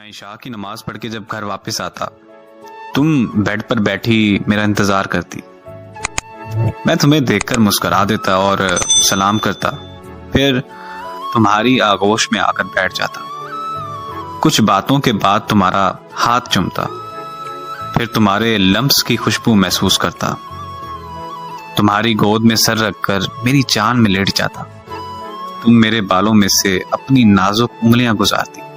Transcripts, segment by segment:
मैं इशा की नमाज पढ़ के जब घर वापस आता, तुम बेड पर बैठी मेरा इंतजार करती। मैं तुम्हें देखकर मुस्कुरा देता और सलाम करता, फिर तुम्हारी आगोश में आकर बैठ जाता। कुछ बातों के बाद तुम्हारा हाथ चूमता, फिर तुम्हारे लम्स की खुशबू महसूस करता। तुम्हारी गोद में सर रखकर मेरी जान में लेट जाता। तुम मेरे बालों में से अपनी नाजुक उंगलियां गुजारती।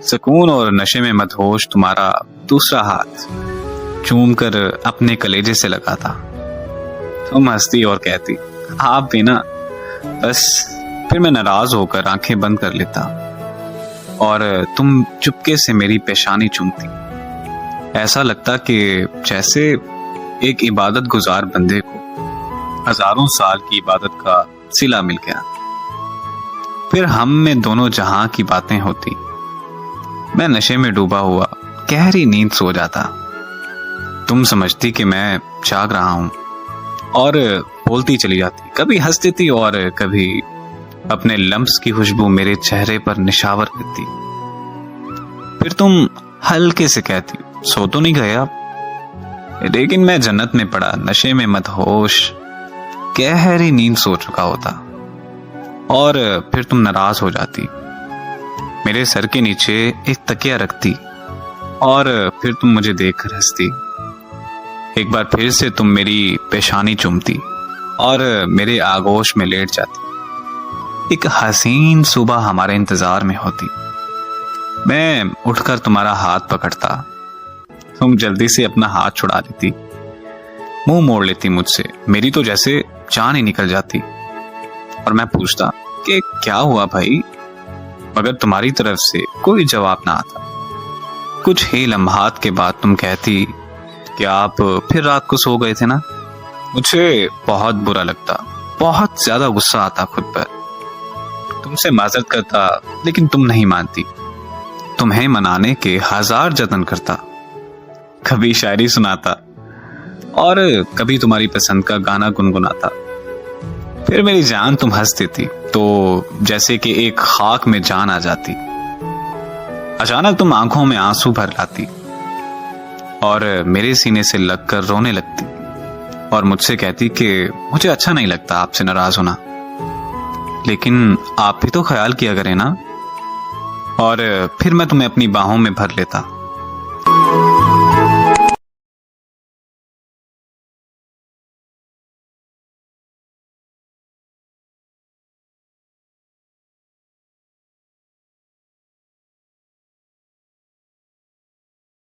सुकून और नशे में मदहोश तुम्हारा दूसरा हाथ चूम कर अपने कलेजे से लगाता। तुम हंसती और कहती, आप भी ना। बस फिर मैं नाराज होकर आंखें बंद कर लेता और तुम चुपके से मेरी पेशानी चूमती। ऐसा लगता कि जैसे एक इबादत गुजार बंदे को हजारों साल की इबादत का सिला मिल गया। फिर हम में दोनों जहां की बातें होती। मैं नशे में डूबा हुआ गहरी नींद सो जाता। तुम समझती कि मैं जाग रहा हूं और बोलती चली जाती, कभी हंस देती और कभी अपने लम्स की खुशबू मेरे चेहरे पर निशावर करती। फिर तुम हल्के से कहती, सो तो नहीं गए आप? लेकिन मैं जन्नत में पड़ा, नशे में मदहोश गहरी नींद सो चुका होता। और फिर तुम नाराज हो जाती, मेरे सर के नीचे एक तकिया रखती और फिर तुम मुझे देखकर हंसती। एक बार फिर से तुम मेरी पेशानी चूमती और मेरे आगोश में लेट जाती। एक हसीन सुबह हमारे इंतजार में होती। मैं उठकर तुम्हारा हाथ पकड़ता, तुम जल्दी से अपना हाथ छुड़ा लेती, मुंह मोड़ लेती मुझसे। मेरी तो जैसे जान ही निकल जाती और मैं पूछता कि क्या हुआ भाई, मगर तुम्हारी तरफ से कोई जवाब ना आता। कुछ ही लम्हात के बाद तुम कहती कि आप फिर रात को सो गए थे ना। मुझे बहुत बुरा लगता, बहुत ज्यादा गुस्सा आता खुद पर। तुमसे माजरत करता लेकिन तुम नहीं मानती। तुम्हें मनाने के हजार जतन करता, कभी शायरी सुनाता और कभी तुम्हारी पसंद का गाना गुनगुनाता। फिर मेरी जान तुम हंस देती तो जैसे कि एक खाक में जान आ जाती। अचानक तुम आंखों में आंसू भर लाती और मेरे सीने से लगकर रोने लगती और मुझसे कहती कि मुझे अच्छा नहीं लगता आपसे नाराज होना, लेकिन आप भी तो ख्याल किया करें ना। और फिर मैं तुम्हें अपनी बाहों में भर लेता